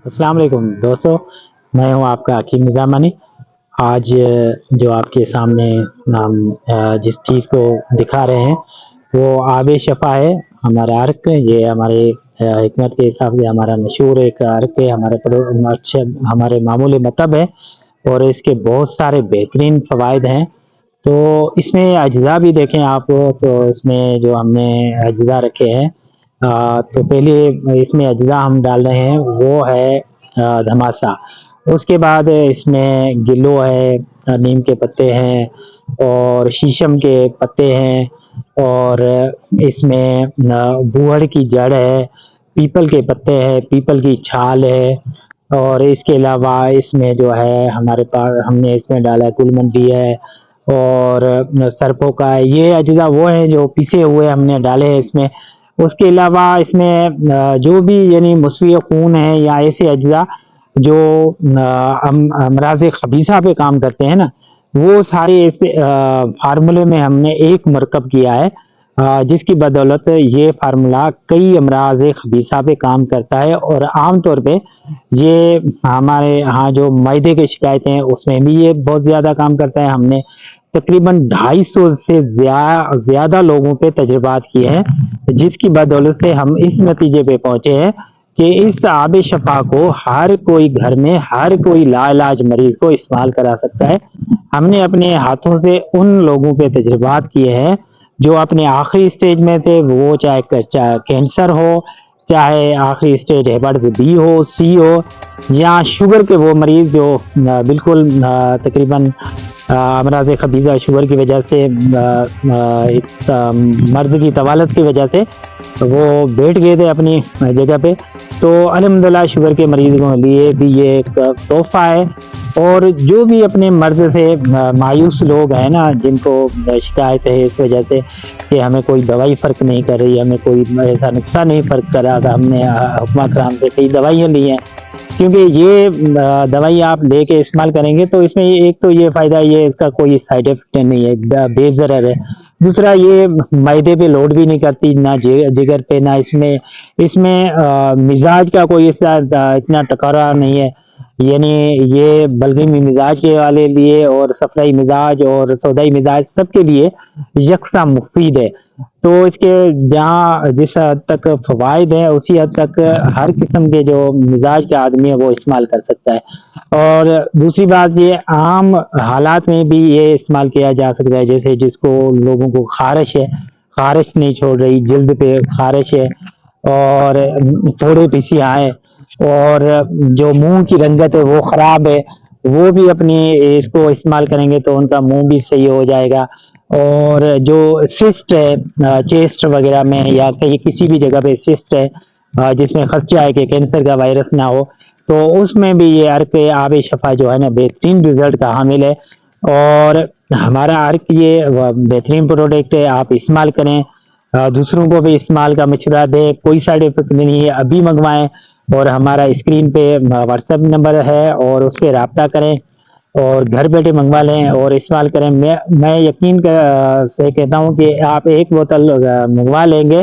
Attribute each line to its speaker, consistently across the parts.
Speaker 1: السلام علیکم دوستو، میں ہوں آپ کا حکیم نظامانی۔ آج جو آپ کے سامنے ہم جس چیز کو دکھا رہے ہیں وہ آب شفا ہے، ہمارا عرق۔ یہ ہمارے حکمت کے حساب سے ہمارا مشہور ایک عرق ہے، ہمارے معمول مطلب ہے، اور اس کے بہت سارے بہترین فوائد ہیں۔ تو اس میں اجزاء بھی دیکھیں آپ، تو اس میں جو ہم نے اجزاء رکھے ہیں، تو پہلے اس میں اجزاء ہم ڈال رہے ہیں وہ ہے دھماسا۔ اس کے بعد اس میں گلو ہے، نیم کے پتے ہیں، اور شیشم کے پتے ہیں، اور اس میں بوہڑ کی جڑ ہے، پیپل کے پتے ہیں، پیپل کی چھال ہے، اور اس کے علاوہ اس میں جو ہے ہمارے پاس ہم نے اس میں ڈالا ہے کل منڈی ہے، اور سرپوں کا ہے۔ یہ اجزاء وہ ہیں جو پیسے ہوئے ہم نے ڈالے ہیں اس میں۔ اس کے علاوہ اس میں جو بھی یعنی مسوی خون ہے یا ایسے اجزاء جو امراض خبیثہ پہ کام کرتے ہیں نا، وہ سارے ایسے فارمولے میں ہم نے ایک مرکب کیا ہے، جس کی بدولت یہ فارمولہ کئی امراض خبیثہ پہ کام کرتا ہے۔ اور عام طور پہ یہ ہمارے ہاں جو معدے کی شکایتیں ہیں اس میں بھی یہ بہت زیادہ کام کرتا ہے۔ ہم نے تقریباً 250 سے زیادہ لوگوں پہ تجربات کیے ہیں، جس کی بدولت سے ہم اس نتیجے پہ پہنچے ہیں کہ اس آب شفا کو ہر کوئی گھر میں، ہر کوئی لا علاج مریض کو استعمال کرا سکتا ہے۔ ہم نے اپنے ہاتھوں سے ان لوگوں پہ تجربات کیے ہیں جو اپنے آخری سٹیج میں تھے، وہ چاہے کینسر ہو، چاہے آخری سٹیج ہیپاٹائٹس بی ہو، سی ہو، یا شوگر کے وہ مریض جو بالکل تقریباً امراض خبیثہ شوگر کی وجہ سے، مرض کی طوالت کی وجہ سے وہ بیٹھ گئے تھے اپنی جگہ پہ، تو الحمدللہ شوگر کے مریضوں کے لیے بھی یہ ایک تحفہ ہے۔ اور جو بھی اپنے مرض سے مایوس لوگ ہیں نا، جن کو شکایت ہے اس وجہ سے کہ ہمیں کوئی دوائی فرق نہیں کر رہی، ہمیں کوئی ایسا نقصہ نہیں فرق کر رہا تھا، ہم نے حکمہ کرام سے کئی دوائیاں لی ہیں، کیونکہ یہ دوائی آپ لے کے استعمال کریں گے تو اس میں ایک تو یہ فائدہ یہ اس کا کوئی سائیڈ افیکٹ نہیں ہے، بے ضرر ہے۔ دوسرا یہ معدے پہ لوڈ بھی نہیں کرتی، نہ جگر پہ، نہ اس میں مزاج کا کوئی اتنا ٹکرا نہیں ہے، یعنی یہ بلغمی مزاج کے والے لیے اور صفرائی مزاج اور سودائی مزاج سب کے لیے یکساں مفید ہے۔ تو اس کے جہاں جس حد تک فوائد ہیں اسی حد تک ہر قسم کے جو مزاج کے آدمی ہے وہ استعمال کر سکتا ہے۔ اور دوسری بات یہ عام حالات میں بھی یہ استعمال کیا جا سکتا ہے، جیسے جس کو لوگوں کو خارش ہے، خارش نہیں چھوڑ رہی، جلد پہ خارش ہے، اور تھوڑے پیسی آئے، اور جو منہ کی رنگت ہے وہ خراب ہے، وہ بھی اپنی اس کو استعمال کریں گے تو ان کا منہ بھی صحیح ہو جائے گا۔ اور جو سسٹ ہے چیسٹ وغیرہ میں یا کہیں کسی بھی جگہ پہ سسٹ ہے جس میں خدشہ ہے کہ کینسر کا وائرس نہ ہو، تو اس میں بھی یہ عرق آب شفا جو ہے نا بہترین رزلٹ کا حامل ہے۔ اور ہمارا عرق یہ بہترین پروڈکٹ ہے، آپ استعمال کریں، دوسروں کو بھی استعمال کا مشورہ دیں، کوئی سائیڈ افیکٹ نہیں ہے، ابھی منگوائیں، اور ہمارا اسکرین پہ واٹس ایپ نمبر ہے اور اس پہ رابطہ کریں اور گھر بیٹھے منگوا لیں اور استعمال کریں۔ میں یقین سے کہتا ہوں کہ آپ ایک بوتل منگوا لیں گے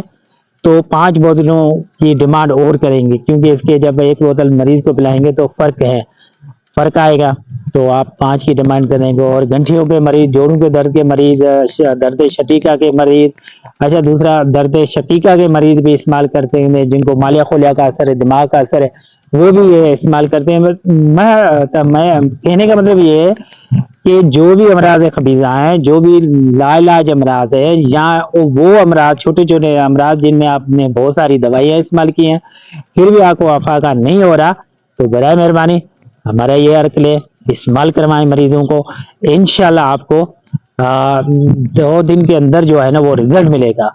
Speaker 1: تو 5 بوتلوں کی ڈیمانڈ اور کریں گے، کیونکہ اس کے جب ایک بوتل مریض کو پلائیں گے تو فرق آئے گا، تو آپ 5 کی ڈیمانڈ کریں گے۔ اور گنٹھیوں کے مریض، جوڑوں کے درد کے مریض، درد شٹیکا کے مریض، اچھا دوسرا درد شٹیکا کے مریض بھی استعمال کرتے ہیں، جن کو مالیہ خلیہ کا اثر ہے، دماغ کا اثر ہے، وہ بھی یہ استعمال کرتے ہیں۔ میں کہنے کا مطلب یہ ہے کہ جو بھی امراض خبیثہ ہیں، جو بھی لا علاج امراض ہے، یا وہ امراض چھوٹے چھوٹے امراض جن میں آپ نے بہت ساری دوائیاں استعمال کی ہیں پھر بھی آپ کو افاقہ نہیں ہو رہا، تو برائے مہربانی ہمارا یہ عرق لے، استعمال کروائیں مریضوں کو، انشاءاللہ آپ کو 2 دن کے اندر جو ہے نا وہ رزلٹ ملے گا۔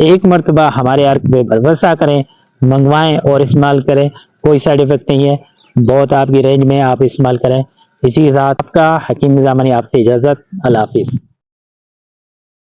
Speaker 1: ایک مرتبہ ہمارے عرق پہ بھروسہ کریں، منگوائیں اور استعمال کریں، کوئی سائیڈ افیکٹ نہیں ہے، بہت آپ کی رینج میں آپ استعمال کریں۔ اسی کے ساتھ آپ کا حکیم نظامانی آپ سے اجازت، اللہ حافظ۔